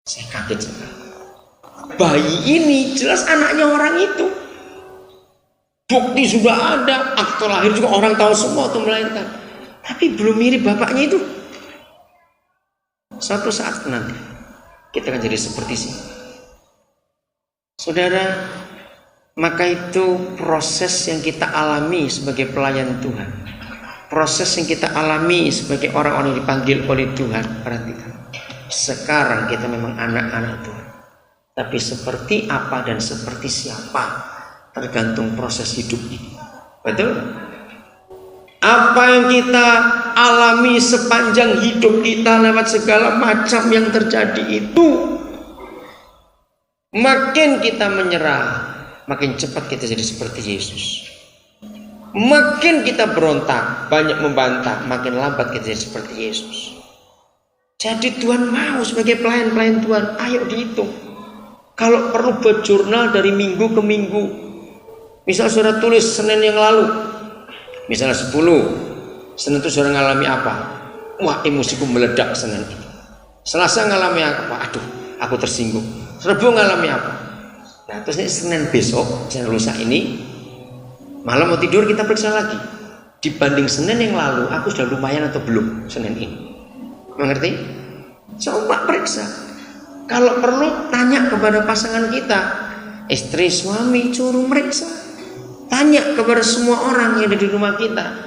Saya kaget sekali. Bayi ini jelas anaknya orang itu. Bukti sudah ada, akte lahir juga orang tahu semua waktu melahirkan. Tapi belum mirip bapaknya itu. Suatu saat nanti kita akan jadi seperti sini. Saudara, maka itu proses yang kita alami sebagai pelayan Tuhan. Proses yang kita alami sebagai orang-orang yang dipanggil oleh Tuhan. Perhatikan. Sekarang kita memang anak-anak Tuhan. Tapi seperti apa dan seperti siapa tergantung proses hidup ini. Betul? Apa yang kita alami sepanjang hidup kita lewat segala macam yang terjadi itu, makin kita menyerah, makin cepat kita jadi seperti Yesus. Makin kita berontak, banyak membantah, makin lambat kita jadi seperti Yesus. Jadi Tuhan mau sebagai pelayan-pelayan Tuhan, ayo dihitung. Kalau perlu buat jurnal dari minggu ke minggu. Misal saudara tulis Senin yang lalu, misalnya 10, Senin itu saudara ngalami apa? Wah, emosiku meledak Senin itu. Selasa ngalami apa? Aduh, aku tersinggung. Rabu ngalami apa? Nah, terus Senin besok, Senin lusa ini, malam mau tidur kita periksa lagi. Dibanding Senin yang lalu, aku sudah lumayan atau belum Senin ini? Mengerti? Coba periksa. Kalau perlu tanya kepada pasangan kita, istri, suami, suruh meriksa. Tanya kepada semua orang yang ada di rumah kita.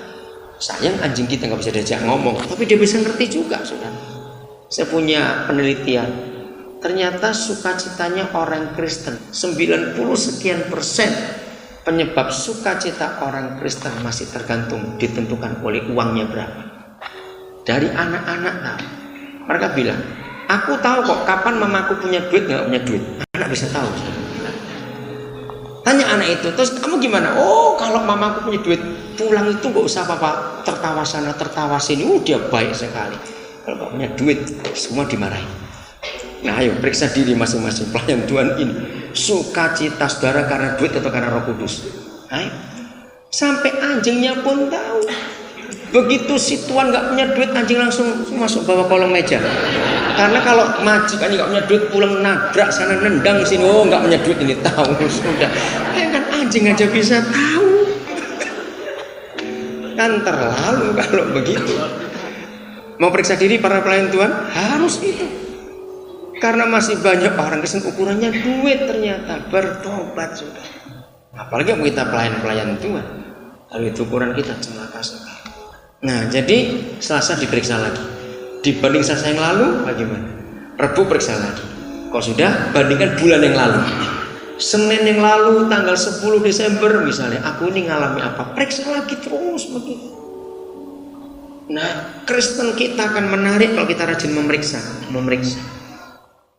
Sayang anjing kita nggak bisa diajak ngomong, tapi dia bisa ngerti juga, saudara. Saya punya penelitian. Ternyata sukacitanya orang Kristen 90 sekian persen penyebab sukacita orang Kristen masih tergantung ditentukan oleh uangnya berapa. Dari anak-anak tahu. Mereka bilang, aku tahu kok kapan mamaku punya duit nggak punya duit. Anak bisa tahu. Tanya anak itu, terus kamu gimana? Oh, kalau mamaku punya duit, pulang itu nggak usah apa-apa, tertawa sana, tertawa sini. Dia baik sekali. Kalau nggak punya duit, semua dimarahin. Nah, ayo periksa diri masing-masing pelayan Tuhan ini. Sukacita saudara karena duit atau karena Roh Kudus? Ayo. Sampai anjingnya pun tahu. Begitu si Tuhan nggak punya duit, anjing langsung masuk bawah kolong meja. Karena kalau majikannya nggak punya duit, pulang nabrak sana, nendang sini, oh nggak punya duit ini, tahu sudah. Kan anjing aja bisa tahu. Kan terlalu kalau begitu. Mau periksa diri para pelayan Tuhan harus itu. Karena masih banyak orang Kristen ukurannya duit ternyata, bertobat sudah. Apalagi kita pelayan-pelayan Tuhan. Kalau itu ukuran kita celaka sekali. Nah, jadi Selasa diperiksa lagi. Dibanding Selasa yang lalu, bagaimana? Rabu periksa lagi. Kalau sudah, bandingkan bulan yang lalu. Senin yang lalu, tanggal 10 Desember misalnya, aku ini ngalami apa? Periksa lagi terus begitu. Nah, Kristen kita akan menarik kalau kita rajin memeriksa.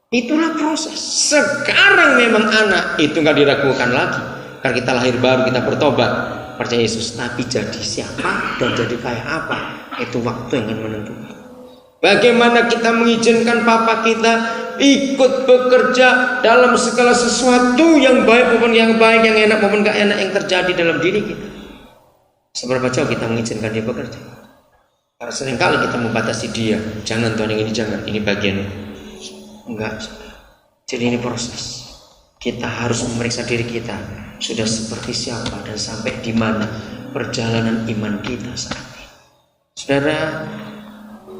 Itulah proses. Sekarang memang anak itu nggak diragukan lagi. Karena kita lahir baru, kita bertobat, percaya Yesus. Tapi jadi siapa dan jadi kayak apa, itu waktu yang akan menentukan. Bagaimana kita mengizinkan Papa kita ikut bekerja dalam segala sesuatu yang baik maupun yang baik, yang enak maupun gak enak yang terjadi dalam diri kita. Seberapa jauh kita mengizinkan dia bekerja? Karena seringkali kita membatasi dia. Jangan Tuhan, yang ini jangan, ini bagiannya. Enggak. Jadi ini proses. Kita harus memeriksa diri kita. Sudah seperti siapa dan sampai di mana perjalanan iman kita saat ini. Saudara,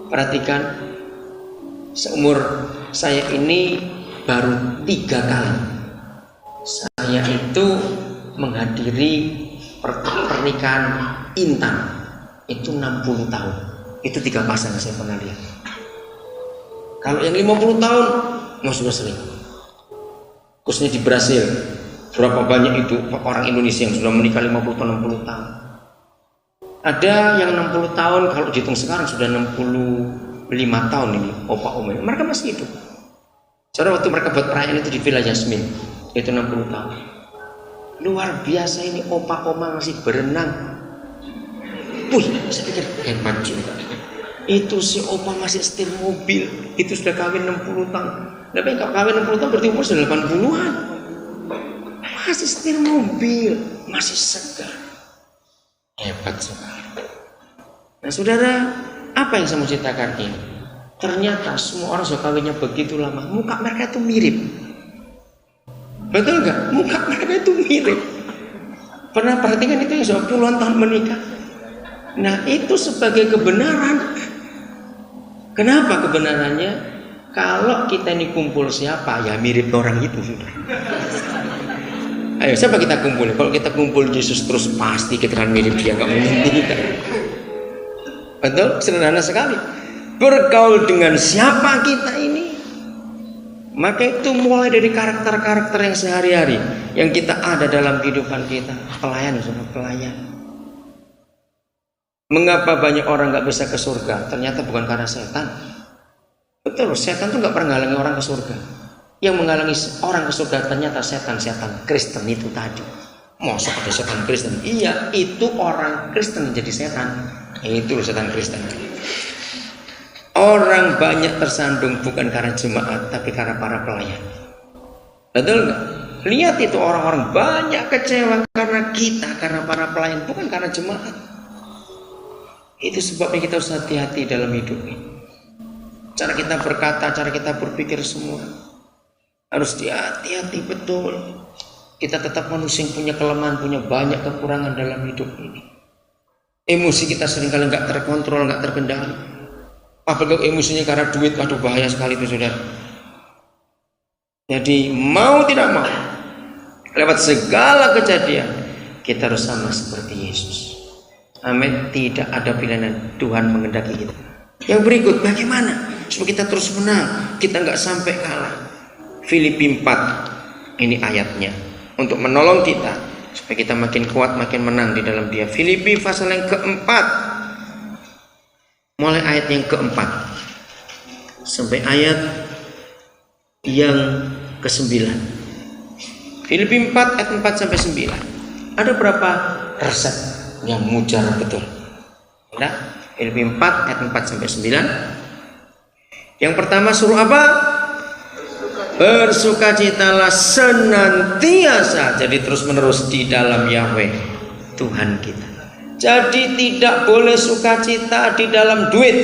perhatikan, seumur saya ini baru 3 kali saya itu menghadiri pernikahan Intan. Itu 60 tahun. Itu 3 pasangan saya pernah lihat. Kalau yang 50 tahun sudah sering. Khususnya di Brasil, berapa banyak itu orang Indonesia yang sudah menikah 50 tahun, 60 tahun. Ada yang 60 tahun, kalau dihitung sekarang sudah 65 tahun ini, opa oma. Mereka masih hidup. Saudara, waktu mereka buat perayaan itu di Villa Yasmin, itu 60 tahun. Luar biasa ini, opa oma masih berenang. Saya pikir hebat juga. Itu si opa masih setir mobil, itu sudah kawin 60 tahun. Tapi kalau kawin 60 tahun berarti umur sudah 80-an. Masih setir mobil, masih segar. Hebat sekali. Nah saudara, apa yang saya mau ceritakan ini? Ternyata semua orang sudah kawinnya begitu lama, muka mereka itu mirip. Betul nggak? Muka mereka itu mirip. Pernah perhatikan itu yang sudah puluhan tahun menikah? Nah, itu sebagai kebenaran. Kenapa kebenarannya? Kalau kita ini kumpul siapa, ya mirip orang itu sudah. Ayo, siapa kita kumpul? Kalau kita kumpul Yesus terus pasti kita akan mirip dia, nggak mungkin kita. Betul? Sederhana sekali. Bergaul dengan siapa kita ini, maka itu mulai dari karakter-karakter yang sehari-hari yang kita ada dalam kehidupan kita. Pelayan, saudara, pelayan. Mengapa banyak orang nggak bisa ke surga? Ternyata bukan karena setan. Betul, setan tuh nggak pernah menghalangi orang ke surga. Yang menghalangi orang ke surga ternyata setan-setan Kristen itu tadi. Masa ada setan Kristen? Iya, itu orang Kristen jadi setan. Itu setan Kristen. Orang banyak tersandung bukan karena jemaat, tapi karena para pelayan. Betul nggak? Lihat itu orang-orang banyak kecewa karena kita, karena para pelayan, bukan karena jemaat. Itu sebabnya kita harus hati-hati dalam hidup ini. Cara kita berkata, cara kita berpikir semua harus hati-hati betul. Kita tetap manusia yang punya kelemahan, punya banyak kekurangan dalam hidup ini. Emosi kita seringkali nggak terkontrol, nggak terkendali. Apalagi emosinya karena duit, aduh bahaya sekali itu saudara. Jadi mau tidak mau, lewat segala kejadian kita harus sama seperti Yesus. Amin. Tidak ada pilihan, Tuhan mengendaki kita. Yang berikut, bagaimana supaya kita terus menang, kita nggak sampai kalah. Filipi 4 ini ayatnya untuk menolong kita supaya kita makin kuat, makin menang di dalam Dia. Filipi pasal yang keempat, mulai ayat yang keempat sampai ayat yang ke-9. Filipi 4 ayat 4 sampai 9. Ada berapa resep yang mujar betul. Nah, Filipi 4 ayat 4 sampai 9. Yang pertama suruh apa? Bersukacitalah senantiasa, jadi terus menerus di dalam Yahweh Tuhan kita. Jadi tidak boleh sukacita di dalam duit.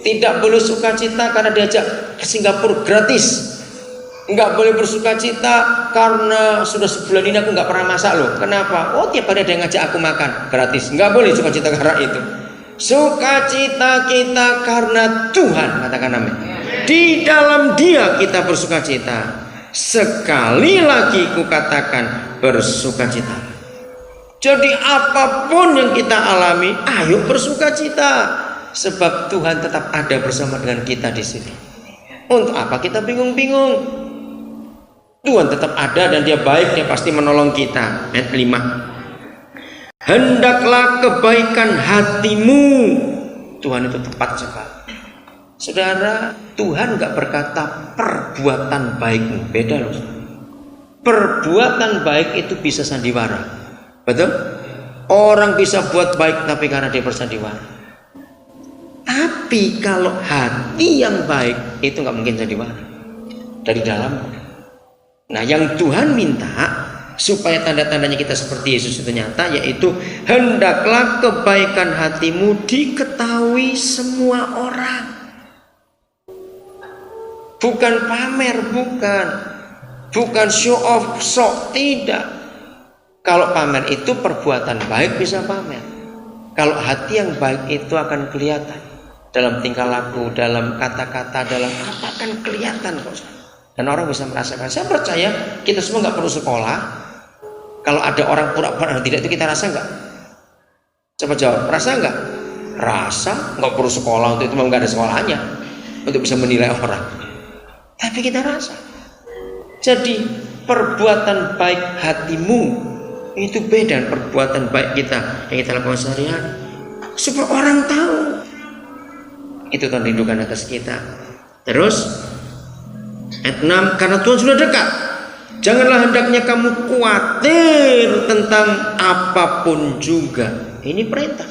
Tidak boleh sukacita karena diajak ke Singapura gratis. Enggak boleh bersukacita karena sudah sebulan ini aku enggak pernah masak loh. Kenapa? Oh, tiap hari ada yang ngajak aku makan gratis. Enggak boleh sukacita karena itu. Sukacita kita karena Tuhan, katakan amin. Di dalam Dia kita bersukacita. Sekali lagi kukatakan bersukacita. Jadi apapun yang kita alami, ayo bersukacita. Sebab Tuhan tetap ada bersama dengan kita di sini. Untuk apa kita bingung-bingung? Tuhan tetap ada dan Dia baik, Dia pasti menolong kita. Ayat 5. Hendaklah kebaikan hatimu. Tuhan itu tepat sekali. Saudara, Tuhan gak berkata perbuatan baikmu. Beda loh. Perbuatan baik itu bisa sandiwara. Betul? Orang bisa buat baik tapi karena dia bersandiwara. Tapi kalau hati yang baik itu gak mungkin sandiwara. Dari dalam. Nah, yang Tuhan minta supaya tanda-tandanya kita seperti Yesus itu nyata, yaitu hendaklah kebaikan hatimu diketahui semua orang. Bukan pamer, bukan show off, sok, tidak. Kalau pamer itu perbuatan baik bisa pamer. Kalau hati yang baik itu akan kelihatan dalam tingkah laku, dalam kata-kata, dalam apa akan kelihatan kok. Dan orang bisa merasakan. Saya percaya kita semua nggak perlu sekolah. Kalau ada orang pura-pura tidak itu kita rasa nggak? Coba jawab, rasa nggak? Rasa, nggak perlu sekolah untuk itu, memang nggak ada sekolahnya untuk bisa menilai orang. Tapi kita rasa. Jadi perbuatan baik hatimu itu beda dengan perbuatan baik kita yang kita lakukan sehari-hari. Supaya orang tahu itu tanda rindukan atas kita. Terus ayat 6, karena Tuhan sudah dekat. Janganlah hendaknya kamu khawatir tentang apapun juga. Ini perintah.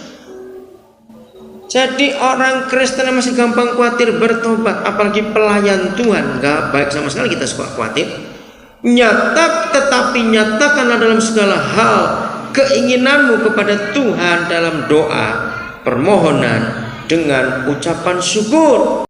Jadi orang Kristen yang masih gampang khawatir bertobat, apalagi pelayan Tuhan, nggak baik sama sekali kita suka khawatir. Tetapi nyatakanlah dalam segala hal keinginanmu kepada Tuhan dalam doa, permohonan dengan ucapan syukur.